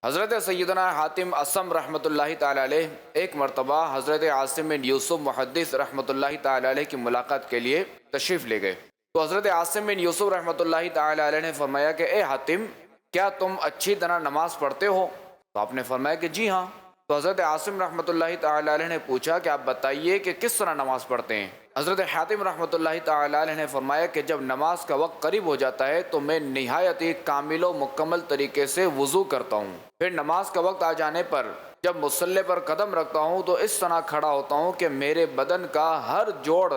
حضرت سیدنا حاتم اصم رحمۃ اللہ تعالی علیہ ایک مرتبہ حضرت عاصم بن یوسف محدث رحمۃ اللہ تعالی علیہ کی ملاقات کے لیے تشریف لے گئے، تو حضرت عاصم بن یوسف رحمۃ اللہ تعالی علیہ نے فرمایا کہ اے حاتم، کیا تم اچھی طرح نماز پڑھتے ہو؟ تو آپ نے فرمایا کہ جی ہاں۔ تو حضرت عاصم رحمۃ اللہ تعالی علیہ نے پوچھا کہ آپ بتائیے کہ کس طرح نماز پڑھتے ہیں؟ حضرت حاتم رحمۃ اللہ تعالی علیہ نے فرمایا کہ جب نماز کا وقت قریب ہو جاتا ہے تو میں نہایت ہی کامل و مکمل طریقے سے وضو کرتا ہوں، پھر نماز کا وقت آ جانے پر جب مصلی پر قدم رکھتا ہوں تو اس طرح کھڑا ہوتا ہوں کہ میرے بدن کا ہر جوڑ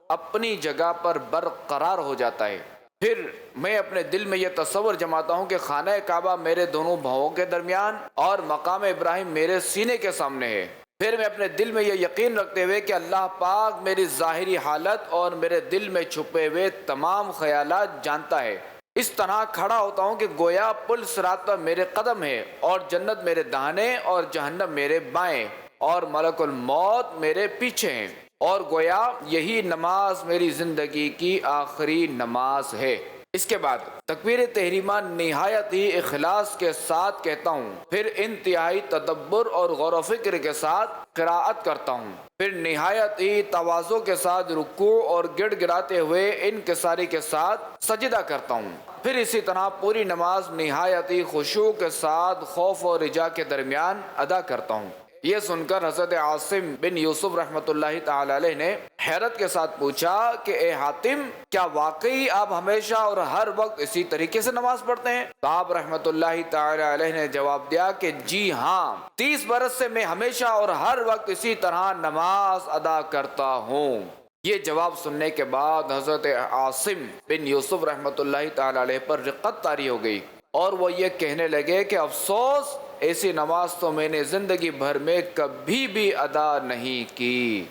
اپنی جگہ پر برقرار ہو جاتا ہے۔ پھر میں اپنے دل میں یہ تصور جماتا ہوں کہ خانہ کعبہ میرے دونوں بھاؤں کے درمیان اور مقام ابراہیم میرے سینے کے سامنے ہے۔ پھر میں اپنے دل میں یہ یقین رکھتے ہوئے کہ اللہ پاک میری ظاہری حالت اور میرے دل میں چھپے ہوئے تمام خیالات جانتا ہے، اس طرح کھڑا ہوتا ہوں کہ گویا پل صراط پر میرے قدم ہے اور جنت میرے داہنے اور جہنم میرے بائیں اور ملک الموت میرے پیچھے ہیں، اور گویا یہی نماز میری زندگی کی آخری نماز ہے۔ اس کے بعد تکبیر تحریمہ نہایت ہی اخلاص کے ساتھ کہتا ہوں، پھر انتہائی تدبر اور غور و فکر کے ساتھ قرأت کرتا ہوں، پھر نہایت ہی تواضع کے ساتھ رکوع اور گڑ گڑاتے ہوئے انکساری کے ساتھ سجدہ کرتا ہوں، پھر اسی طرح پوری نماز نہایت ہی خشوع کے ساتھ خوف اور رجا کے درمیان ادا کرتا ہوں۔ یہ سن کر حضرت عاصم بن یوسف رحمۃ اللہ تعالی علیہ نے حیرت کے ساتھ پوچھا کہ اے حاتم، کیا واقعی آپ ہمیشہ اور ہر وقت اسی طریقے سے نماز پڑھتے ہیں؟ تو آپ رحمۃ اللہ تعالی علیہ نے جواب دیا کہ جی ہاں، 30 برس سے میں ہمیشہ اور ہر وقت اسی طرح نماز ادا کرتا ہوں۔ یہ جواب سننے کے بعد حضرت عاصم بن یوسف رحمۃ اللہ تعالی علیہ پر رقت طاری ہو گئی، اور وہ یہ کہنے لگے کہ افسوس، ایسی نماز تو میں نے زندگی بھر میں کبھی بھی ادا نہیں کی۔